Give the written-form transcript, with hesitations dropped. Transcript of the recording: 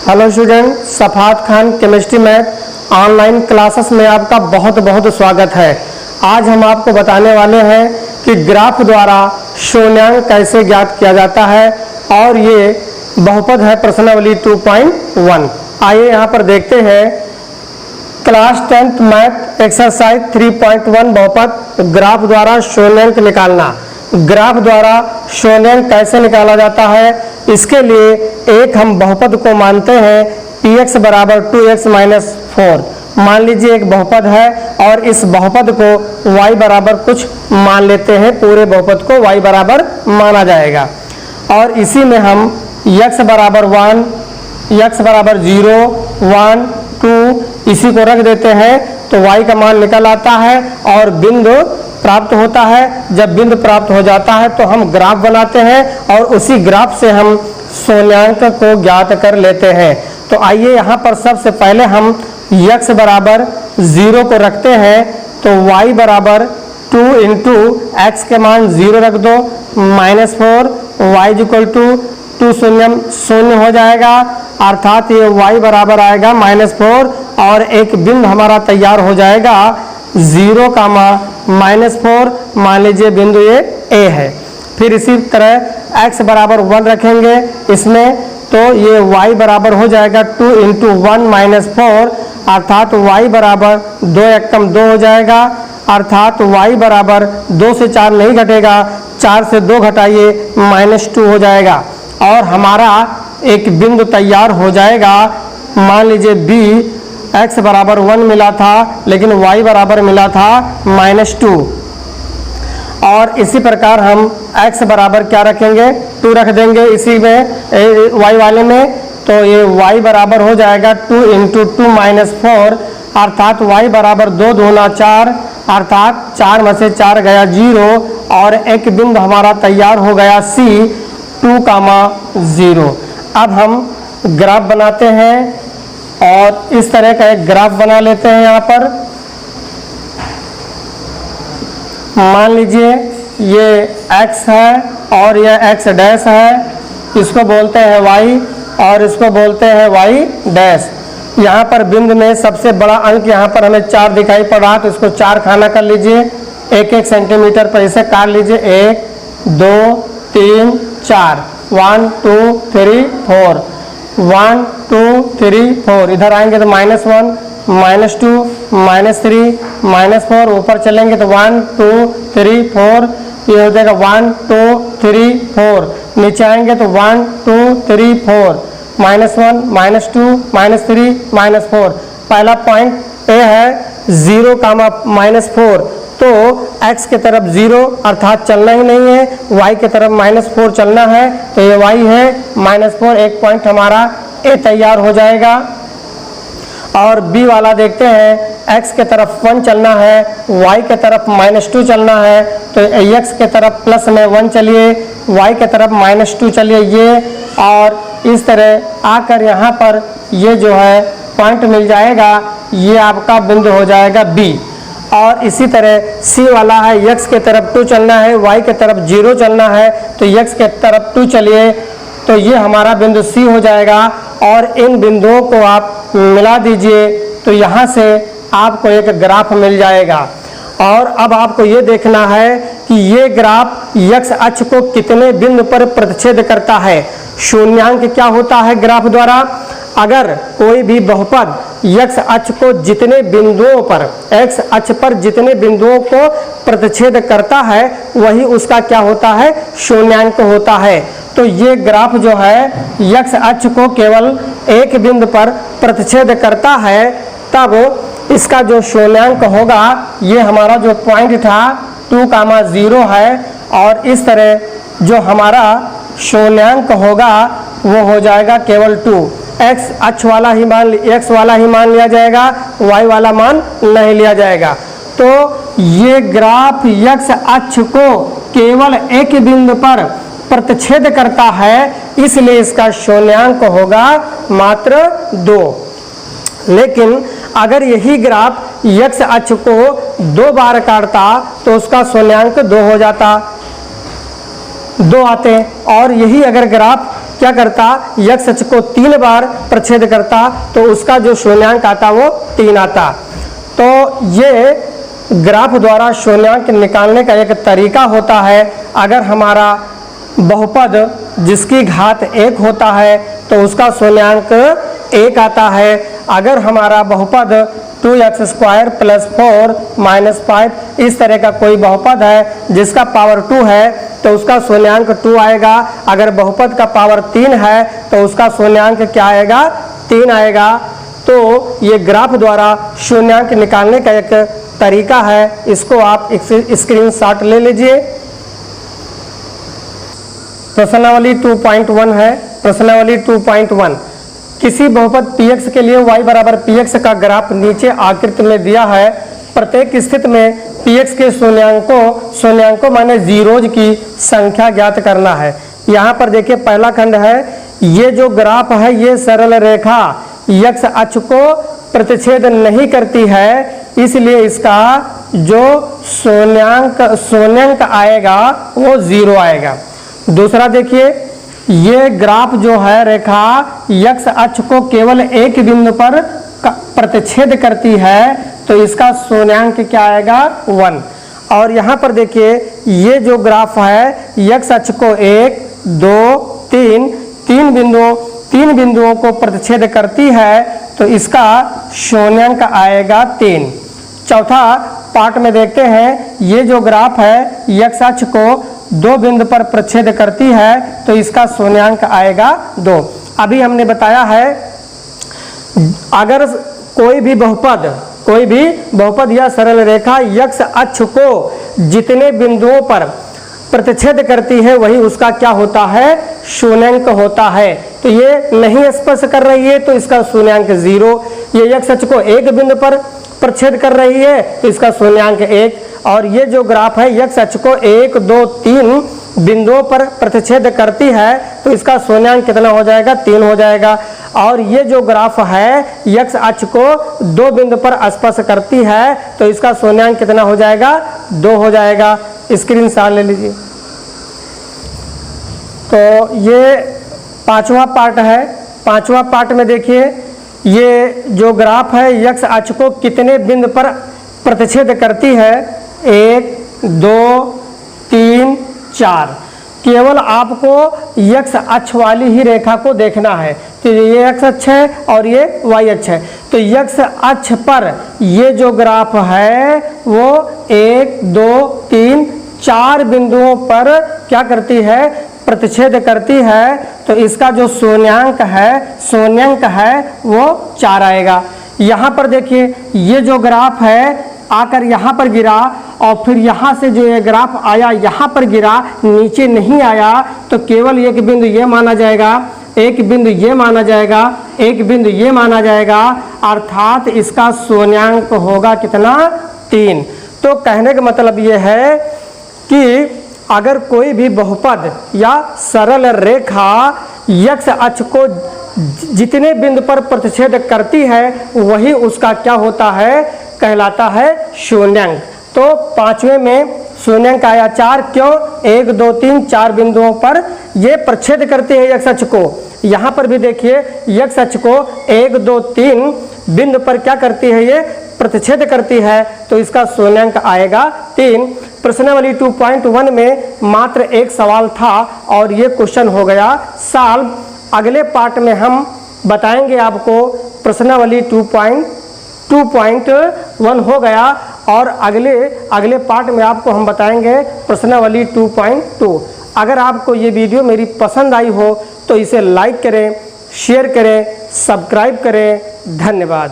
Hello student, Safat Khan chemistry math online classes में आपका बहुत बहुत स्वागत है। आज हम आपको बताने वाले हैं कि ग्राफ द्वारा शून्यांक कैसे ज्ञात किया जाता है और ये बहुपद है प्रश्नावली 2.1। आइए यहाँ पर देखते हैं क्लास 10th मैथ एक्सरसाइज 3.1 बहुपद ग्राफ द्वारा शून्यांक निकालना। ग्राफ द्वारा शून्यांक कैसे निकाला जाता है, इसके लिए एक हम बहुपद को मानते हैं px बराबर 2x माइनस 4। मान लीजिए एक बहुपद है और इस बहुपद को y बराबर कुछ मान लेते हैं, पूरे बहुपद को y बराबर माना जाएगा और इसी में हम x बराबर 1, x बराबर 0, 1, 2 इसी को रख देते हैं तो y का मान निकल आता है और बिंदु प्राप्त होता है। जब बिंदु प्राप्त हो जाता है तो हम ग्राफ बनाते हैं और उसी ग्राफ से हम शून्यांक को ज्ञात कर लेते हैं। तो आइए यहाँ पर सबसे पहले हम x बराबर 0 को रखते हैं तो y बराबर 2 इंटू एक्स के मान 0 रख दो माइनस 4, y इक्वल टू 2 शून्य हो जाएगा, अर्थात ये y बराबर आएगा -4 और एक बिंदु हमारा तैयार हो जाएगा 0, -4। मान लीजिए बिंदु ये A है। फिर इसी तरह x बराबर 1 रखेंगे इसमें तो ये y बराबर हो जाएगा 2 इंटू 1 माइनस 4, अर्थात y बराबर 2 एकम 2 हो जाएगा, अर्थात y बराबर 2 से 4 नहीं घटेगा, 4 से 2 घटाइए -2 हो जाएगा और हमारा एक बिंदु तैयार हो जाएगा। मान लीजिए b x बराबर 1 मिला था लेकिन y बराबर मिला था -2 और इसी प्रकार हम x बराबर क्या रखेंगे 2 रख देंगे इसी में y वाले में, तो ये y बराबर हो जाएगा 2 इंटू 2 माइनस 4, अर्थात y बराबर 2 दूना 4, अर्थात 4 में से 4 गया 0 और एक बिंदु हमारा तैयार हो गया C 2, 0। अब हम ग्राफ बनाते हैं और इस तरह का एक ग्राफ बना लेते हैं। यहाँ पर मान लीजिए ये x है और यह x डैश है, इसको बोलते हैं y और इसको बोलते हैं y डैश। यहाँ पर बिंदु में सबसे बड़ा अंक यहाँ पर हमें 4 दिखाई पड़ रहा तो इसको 4 खाना कर लीजिए, 1-1 सेंटीमीटर पर इसे काट लीजिए, 1, 2, 3, 4, 1, 2, 3, 4, 1, 2, 3, 4। इधर आएंगे तो -1, -2, -3, -4, ऊपर चलेंगे तो 1, 2, 3, 4, ये हो जाएगा 1, 2, 3, 4। नीचे आएंगे तो 1, 2, 3, 4, -1, -2, -3, -4। पहला पॉइंट ए है 0, -4, तो x के तरफ 0 अर्थात चलना ही नहीं है, y के तरफ -4 चलना है तो ये y है -4, एक पॉइंट हमारा a तैयार हो जाएगा। और b वाला देखते हैं, x के तरफ 1 चलना है, y के तरफ -2 चलना है तो x के तरफ प्लस में 1 चलिए, y के तरफ -2 चलिए ये, और इस तरह आकर यहाँ पर ये जो है पॉइंट मिल जाएगा, ये आपका बिंदु हो जाएगा b। और इसी तरह C वाला है, x के तरफ 2 चलना है, y के तरफ 0 चलना है तो x के तरफ 2 चलिए तो ये हमारा बिंदु C हो जाएगा और इन बिंदुओं को आप मिला दीजिए तो यहाँ से आपको एक ग्राफ मिल जाएगा। और अब आपको ये देखना है कि ये ग्राफ x अक्ष को कितने बिंदु पर प्रतिच्छेद करता है। शून्यांक क्या होता है ग्राफ द्वारा, अगर कोई भी बहुपद x अक्ष को जितने बिंदुओं पर x अक्ष पर जितने बिंदुओं को प्रतिच्छेद करता है वही उसका क्या होता है, शून्यांक होता है। तो ये ग्राफ जो है x अक्ष को केवल एक बिंदु पर प्रतिच्छेद करता है, तब इसका जो शून्यांक होगा ये हमारा जो पॉइंट था 2, 0 है और इस तरह जो हमारा शून्यांक होगा वो हो जाएगा केवल 2। x अक्ष वाला ही मान x वाला ही मान लिया जाएगा, y वाला मान नहीं लिया जाएगा। तो ये ग्राफ x अक्ष को केवल एक बिंदु पर प्रतिच्छेद करता है, इसलिए इसका शून्यांक होगा मात्र 2। लेकिन अगर यही ग्राफ x अक्ष को 2 बार काटता तो उसका शून्यांक 2 हो जाता, 2 आते। और यही अगर ग्राफ क्या करता, x अक्ष को 3 बार प्रच्छेद करता तो उसका जो शून्यांक आता वो 3 आता। तो ये ग्राफ द्वारा शून्यांक निकालने का एक तरीका होता है। अगर हमारा बहुपद जिसकी घात 1 होता है तो उसका शून्यांक 1 आता है। अगर हमारा बहुपद 2x² + 4 - 5 इस तरह का कोई बहुपद है जिसका पावर 2 है तो उसका शून्यांक 2 आएगा। अगर बहुपद का पावर 3 है तो उसका शून्यांक क्या आएगा, 3 आएगा। तो ये ग्राफ द्वारा शून्यांक निकालने का एक तरीका है, इसको आप स्क्रीनशॉट ले लीजिए। प्रश्नावली 2.1 है। प्रश्नावली 2.1 किसी बहुपद px के लिए y बराबर px का ग्राफ नीचे आकृति में दिया है। प्रत्येक स्थिति में px के शून्यांकों माने जीरोज की संख्या ज्ञात करना है। यहाँ पर देखिए पहला खंड है, ये जो ग्राफ है ये सरल रेखा x अक्ष को प्रतिच्छेद नहीं करती है, इसलिए इसका जो शून्यांक आएगा वो 0 आएगा। दूसरा देखिए, ये ग्राफ जो है रेखा x अक्ष को केवल एक बिंदु पर प्रतिच्छेद करती है तो इसका शून्यांक क्या आएगा, 1। और यहाँ पर देखिए ये जो ग्राफ है x अक्ष को 1, 2, 3 बिंदुओं को प्रतिच्छेद करती है तो इसका शून्यांक आएगा 3। चौथा पार्ट में देखते हैं, ये जो ग्राफ है x अक्ष को 2 बिंदु पर प्रच्छेद करती है तो इसका शून्यांक आएगा 2। अभी हमने बताया है अगर कोई भी बहुपद या सरल रेखा x अक्ष को जितने बिंदुओं पर प्रतिच्छेद करती है वही उसका क्या होता है, शून्यांक होता है। तो ये नहीं स्पर्श कर रही है तो इसका शून्यांक 0। ये x अक्ष को एक बिंदु पर प्रच्छेद कर रही है तो इसका शून्यांक 1। और ये जो ग्राफ है x अक्ष को 1, 2, 3 बिंदुओं पर प्रतिच्छेद करती है तो इसका शून्यांक कितना हो जाएगा, 3 हो जाएगा। और ये जो ग्राफ है x अक्ष को 2 बिंदु पर स्पर्श करती है तो इसका शून्यांक कितना हो जाएगा, 2 हो जाएगा। स्क्रीनशॉट ले लीजिए। तो ये 5वां पार्ट है। 5वां पार्ट में देखिए ये जो ग्राफ है x अक्ष को कितने बिंदु पर प्रतिच्छेद करती है, 1, 2, 3, 4। केवल आपको x अक्ष वाली ही रेखा को देखना है। तो ये x अक्ष है और ये y अक्ष है। तो x अक्ष पर ये जो ग्राफ है वो 1, 2, 3, 4 बिंदुओं पर क्या करती है, प्रतिच्छेद करती है तो इसका जो शून्यांक है वो 4 आएगा। यहाँ पर देखिए ये जो ग्राफ है आकर यहाँ पर गिरा और फिर यहाँ से जो ये ग्राफ आया यहाँ पर गिरा, नीचे नहीं आया तो केवल एक बिंदु ये माना जाएगा, एक बिंदु ये माना जाएगा, एक बिंदु ये माना जाएगा, अर्थात इसका शून्यांक होगा कितना, 3। तो कहने का मतलब ये है कि अगर कोई भी बहुपद या सरल रेखा x अक्ष को जितने बिंदु पर प्रतिच्छेद करती है वही उसका क्या होता है, कहलाता है शून्यांक। तो 5वें में शून्यांक आया 4। क्यों, 1, 2, 3, 4 बिंदुओं पर ये प्रच्छेद करते हैं x अक्ष को। यहाँ पर भी देखिए x अक्ष को 1, 2, 3 बिंदु पर क्या करती है, ये प्रतिच्छेद करती है तो इसका शून्यांक आएगा 3। प्रश्नावली 2.1 में मात्र एक सवाल था और ये क्वेश्चन हो गया सॉल्व। अगले पार्ट में हम बताएंगे आपको प्रश्नावली 2.1 हो गया और अगले पार्ट में आपको हम बताएंगे प्रश्नावली 2.2। अगर आपको ये वीडियो मेरी पसंद आई हो तो इसे लाइक करें, शेयर करें, सब्सक्राइब करें। धन्यवाद।